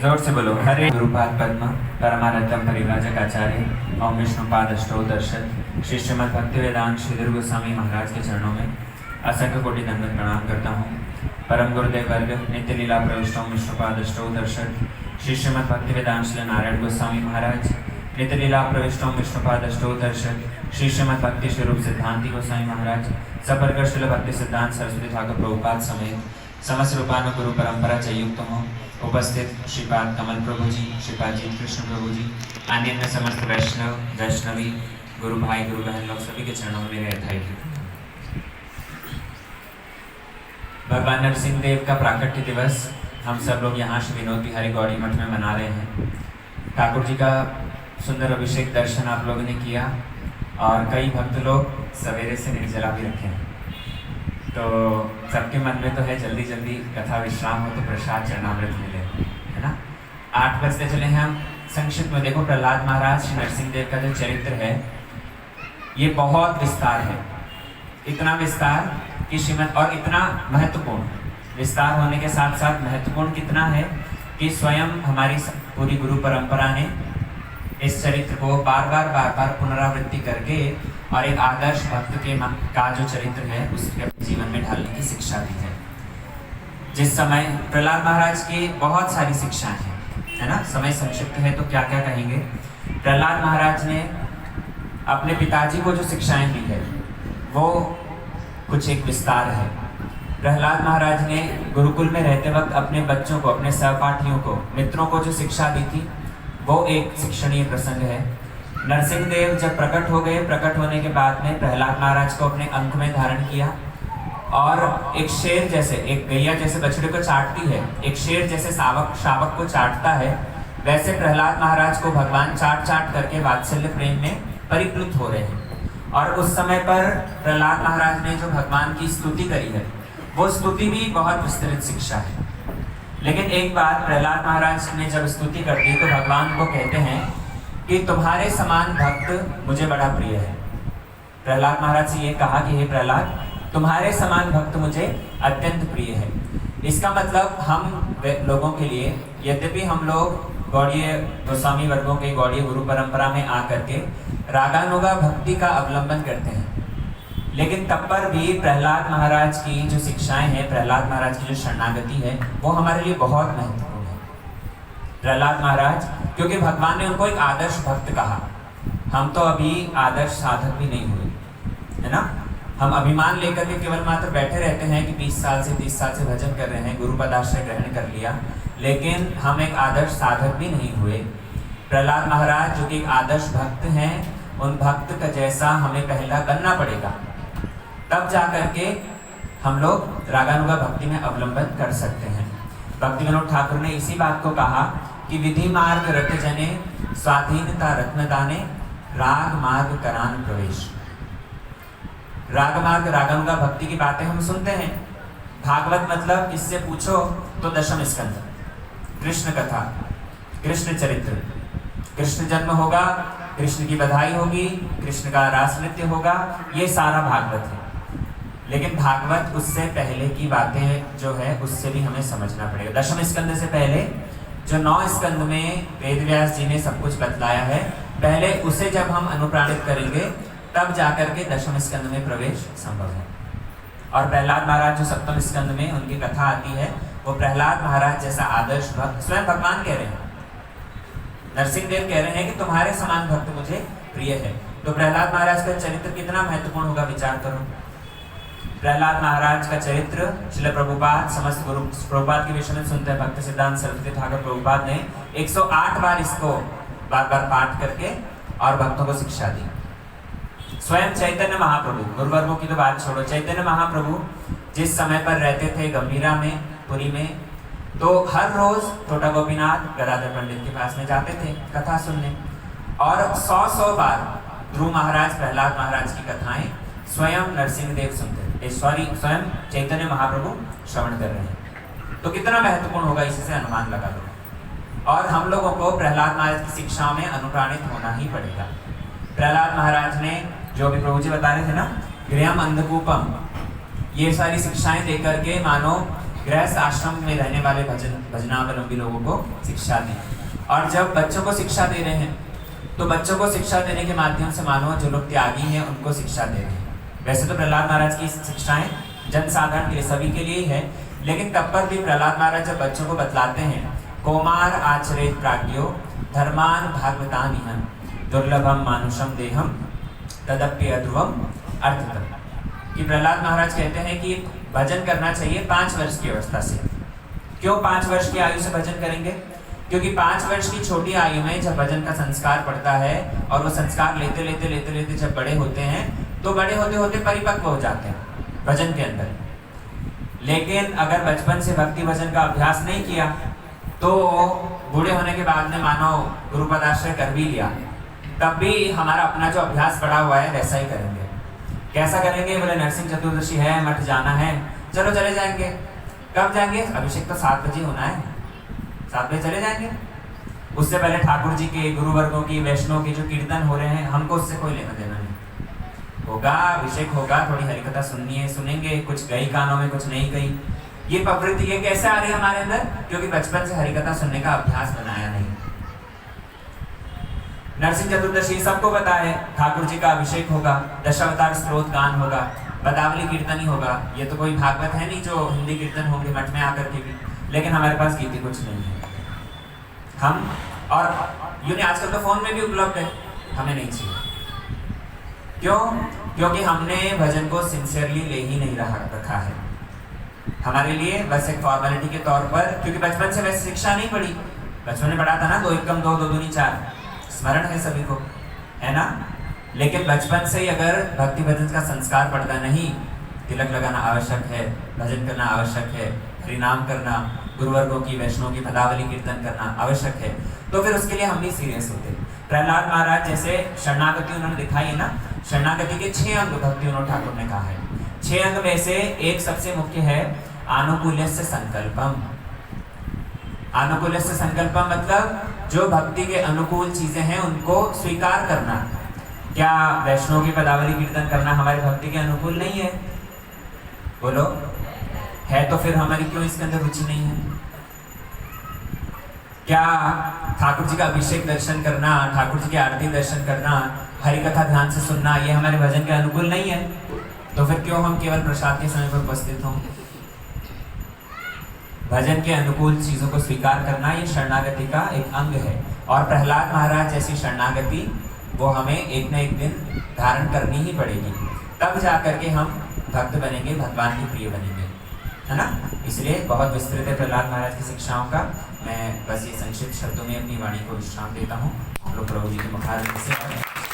जोर से बोलो। हरे गुरुपाद पद्म परमानंदम परिव्राजक आचार्य ओम विष्णुपाद अष्टो दर्शन श्री श्रीमद् भक्ति वेदांत श्री गोस्वामी महाराज के चरणों में असंख्य कोटि दंडवत प्रणाम करता हूँ। परम गुरुदेव वर्ग नित्य लीला प्रविष्टों विष्णुपाद अष्टो दर्शन श्री श्रीमद् भक्ति वेदांत श्री नारायण गोस्वामी महाराज नित्य लीला प्रविष्टों विष्णुपाद अष्टो दर्शन श्री श्रीमद् भक्ति स्वरूप सिद्धांति गोस्वामी महाराज सपरकर श्रील भक्ति सिद्धांत सरस्वती ठाकुर प्रभुपाद समेत समस्त रूपानु गुरु परंपरा से युक्त हों उपस्थित श्रीपाद कमल प्रभु जी, श्रीपाद जी कृष्ण प्रभु जी, अन्य समस्त वैष्णव वैष्णवी गुरु भाई गुरु बहन लोग सभी के चरणों में मेरे अथाई भगवान नरसिंह देव का प्राकट्य दिवस हम सब लोग यहाँ श्री विनोद बिहारी गौड़ी मठ में मना रहे हैं। ठाकुर जी का सुंदर अभिषेक दर्शन आप लोगों ने किया और कई भक्त लोग सवेरे से निर्जला भी रखे हैं। तो सबके मन में तो है जल्दी जल्दी कथा विश्राम हो तो प्रसाद चरणामृत मिले, है ना। 8 बजते चले हैं हम। संक्षिप्त में देखो, प्रहलाद महाराज श्री नरसिंह देव का जो चरित्र है ये बहुत विस्तार है, इतना विस्तार कि श्रीमद और इतना महत्वपूर्ण विस्तार होने के साथ साथ महत्वपूर्ण कितना है कि स्वयं हमारी पूरी गुरु परंपरा ने इस चरित्र को बार बार पुनरावृत्ति करके और एक आदर्श भक्त के मन का जो चरित्र है उसके जीवन में ढालने की शिक्षा दी है। जिस समय प्रहलाद महाराज की बहुत सारी शिक्षाएं हैं, है ना। समय संक्षिप्त है तो क्या क्या कहेंगे। प्रहलाद महाराज ने अपने पिताजी को जो शिक्षाएं दी है वो कुछ एक विस्तार है। प्रहलाद महाराज ने गुरुकुल में रहते वक्त अपने बच्चों को, अपने सहपाठियों को, मित्रों को जो शिक्षा दी थी वो एक शिक्षणीय प्रसंग है। नरसिंह देव जब प्रकट हो गए, प्रकट होने के बाद में प्रहलाद महाराज को अपने अंक में धारण किया और एक शेर जैसे, एक गैया जैसे बछड़े को चाटती है, एक शेर जैसे शावक को चाटता है, वैसे प्रहलाद महाराज को भगवान चाट करके वात्सल्य प्रेम में परिप्लुत हो रहे हैं। और उस समय पर प्रहलाद महाराज ने जो भगवान की स्तुति करी है वो स्तुति भी बहुत विस्तृत शिक्षा है। लेकिन एक बार प्रहलाद महाराज ने जब स्तुति कर दी तो भगवान को कहते हैं कि तुम्हारे समान भक्त मुझे बड़ा प्रिय है। प्रहलाद महाराज से ये कहा कि हे प्रहलाद, तुम्हारे समान भक्त मुझे अत्यंत प्रिय है। इसका मतलब हम लोगों के लिए, यद्यपि हम लोग गौड़ीय गोस्वामी वर्गों के गौड़ीय गुरु परंपरा में आकर के रागानुगा भक्ति का अवलंबन करते हैं, लेकिन तब पर भी प्रहलाद महाराज की जो शिक्षाएं हैं, प्रहलाद महाराज की जो शरणागति है वो हमारे लिए बहुत महत्वपूर्ण है। प्रहलाद महाराज, क्योंकि भगवान ने उनको एक आदर्श भक्त कहा। हम तो अभी आदर्श साधक भी नहीं हुए, है ना। हम अभिमान लेकर के केवल मात्र बैठे रहते हैं कि 20 साल से 30 साल से भजन कर रहे हैं, गुरु पदाश्रय ग्रहण कर लिया, लेकिन हम एक आदर्श साधक भी नहीं हुए। प्रहलाद महाराज जो कि एक आदर्श भक्त हैं, उन भक्त का जैसा हमें पहला बनना पड़ेगा, तब जा करके हम लोग रागानुगा भक्ति में अवलंबन कर सकते हैं। भक्ति विनोद ठाकुर ने इसी बात को कहा कि विधि मार्ग रट जने स्वाधीनता रत्नदाने राग मार्ग करान प्रवेश। राग मार्ग रागानुगा भक्ति की बातें हम सुनते हैं। भागवत मतलब इससे पूछो तो दशम स्कंद, कृष्ण कथा, कृष्ण चरित्र, कृष्ण जन्म होगा, कृष्ण की बधाई होगी, कृष्ण का रास नृत्य होगा, ये सारा भागवत है। लेकिन भागवत उससे पहले की बातें जो है उससे भी हमें समझना पड़ेगा। दशम स्कंद से पहले जो 9 स्कंद में वेदव्यास जी ने सब कुछ बतलाया है, पहले उसे जब हम अनुप्राणित करेंगे तब जाकर के दशम स्कंद में प्रवेश संभव है। और प्रहलाद महाराज जो सप्तम स्कंद में उनकी कथा आती है, वो प्रहलाद महाराज जैसा आदर्श भक्त स्वयं भगवान कह रहे हैं, नरसिंह देव कह रहे हैं कि तुम्हारे समान भक्त मुझे प्रिय है। तो प्रहलाद महाराज का चरित्र कितना महत्वपूर्ण होगा, विचार करो। प्रहलाद महाराज का चरित्र श्रील प्रभुपाद, समस्त गुरु प्रभुपाद के विषय में सुनते हैं। भक्त सिद्धांत सरस्वती ठाकुर प्रभुपाद ने 108 बार इसको बार पाठ करके और भक्तों को शिक्षा दी। स्वयं चैतन्य महाप्रभु, गुरुवर्गों की तो बात छोड़ो, चैतन्य महाप्रभु जिस समय पर रहते थे गंभीरा में, पुरी में, तो हर रोज छोटा गोपीनाथ गदाधर पंडित के पास में जाते थे कथा सुनने, और 100 बार ध्रुव महाराज, प्रहलाद महाराज की कथाएं स्वयं नरसिंह देव सुनते थे, स्वयं चैतन्य महाप्रभु श्रवण कर रहे हैं। तो कितना महत्वपूर्ण होगा, इसी से अनुमान लगा दो। और हम लोगों को प्रहलाद महाराज की शिक्षाओं में अनुप्राणित होना ही पड़ेगा। प्रहलाद महाराज ने जो भी प्रभु जी बता रहे थे ना, गृहम अंधकूपम, ये सारी शिक्षाएं देकर के मानो गृहस्थ आश्रम में रहने वाले भजनावलंबी लोगों को शिक्षा दी। और जब बच्चों को शिक्षा दे रहे हैं तो बच्चों को शिक्षा देने के माध्यम से मानो जो लोग त्यागी हैं उनको शिक्षा दे रहे हैं। वैसे तो प्रहलाद महाराज की शिक्षाएं जनसाधारण के लिए, सभी के लिए ही है, लेकिन तब पर भी प्रहलाद महाराज जब बच्चों को बतलाते हैं, कौमार आचरेत प्राज्ञो धर्मान भागवतानिहं दुर्लभम मानुषम देहम तदप्य अध्रुवम अर्थतम, कि प्रहलाद महाराज कहते हैं कि भजन करना चाहिए 5 वर्ष की अवस्था से। क्यों 5 वर्ष की आयु से भजन करेंगे? क्योंकि 5 वर्ष की छोटी आयु में जब भजन का संस्कार पड़ता है और वो संस्कार लेते लेते लेते लेते जब बड़े होते हैं तो बड़े होते होते परिपक्व हो जाते हैं भजन के अंदर। लेकिन अगर बचपन से भक्ति भजन का अभ्यास नहीं किया तो बूढ़े होने के बाद में मानो गुरुपद आश्रय कर भी लिया, तब भी हमारा अपना जो अभ्यास पड़ा हुआ है वैसा ही करेंगे। कैसा करेंगे? बोले नरसिंह चतुर्दशी है, मठ जाना है, चलो चले जाएंगे। कब जाएंगे? अभिषेक तो 7 बजे होना है, 7 बजे चले जाएंगे। उससे पहले ठाकुर जी के, गुरुवर्गों की, वैष्णव के जो कीर्तन हो रहे हैं हमको उससे कोई लेना देना नहीं। होगा अभिषेक होगा, थोड़ी हरिकथा सुननी है, सुनेंगे, कुछ गई कानों में कुछ नहीं गई। ये प्रवृत्ति ये कैसे आ रही है हमारे अंदर? क्योंकि बचपन से हरिकथा सुनने का अभ्यास बनाया नहीं। नरसिंह चतुर्दशी सबको पता है, ठाकुर जी का अभिषेक होगा, दशावतार स्त्रोत गान होगा, पदावली कीर्तन ही होगा। ये तो कोई भागवत है नहीं जो हिंदी कीर्तन होंगे मठ में आकर के भी, लेकिन हमारे पास गीति कुछ नहीं है। हम और यूँ आजकल तो फोन में भी उपलब्ध है, हमें नहीं चाहिए। क्यों? क्योंकि हमने भजन को सिंसियरली ले ही नहीं रखा है। हमारे लिए बस एक फॉर्मेलिटी के तौर पर, क्योंकि बचपन से वैसे शिक्षा नहीं पड़ी। बचपन में पढ़ा था ना 2 एकम 2 2 दूनी 4, स्मरण है सभी को, है ना? लेकिन बचपन से ही अगर भक्ति भजन का संस्कार पड़ता नहीं, तिलक लगाना आवश्यक है, भजन करना आवश्यक है, हरिनाम करना, गुरुवर्गों की, वैष्णव की पदावली कीर्तन करना आवश्यक है, तो फिर उसके लिए हम भी सीरियस होते। प्रहलाद महाराज जैसे शरणागति उन्होंने दिखाई है ना, शरणागति के 6 अंग भक्ति विनोद ठाकुर ने कहा है। 6 अंग में से एक सबसे मुख्य है आनुकूल्यस्य संकल्पम। आनुकूल्यस्य संकल्पम मतलब जो भक्ति के अनुकूल चीजें हैं उनको स्वीकार करना। क्या वैष्णव की पदावली कीर्तन करना हमारी भक्ति के अनुकूल नहीं है? बोलो, है तो फिर हमारी क्यों इसके अंदर रुचि नहीं है? क्या ठाकुर जी का अभिषेक दर्शन करना, ठाकुर जी की आरती दर्शन करना, हरि कथा ध्यान से सुनना, ये हमारे भजन के अनुकूल नहीं है? तो फिर क्यों हम केवल प्रसाद के समय पर उपस्थित हों? भजन के अनुकूल चीजों को स्वीकार करना ये शरणागति का एक अंग है। और प्रहलाद महाराज जैसी शरणागति वो हमें एक न एक दिन धारण करनी ही पड़ेगी, तब जाकर के हम भक्त बनेंगे, भगवान के प्रिय बनेंगे, है ना? इसलिए बहुत विस्तृत है प्रहलाद महाराज की शिक्षाओं का। मैं बस ये संक्षिप्त शब्दों में अपनी वाणी को विश्राम देता हूँ। हम लोग प्रभु जी के मुखारविंद से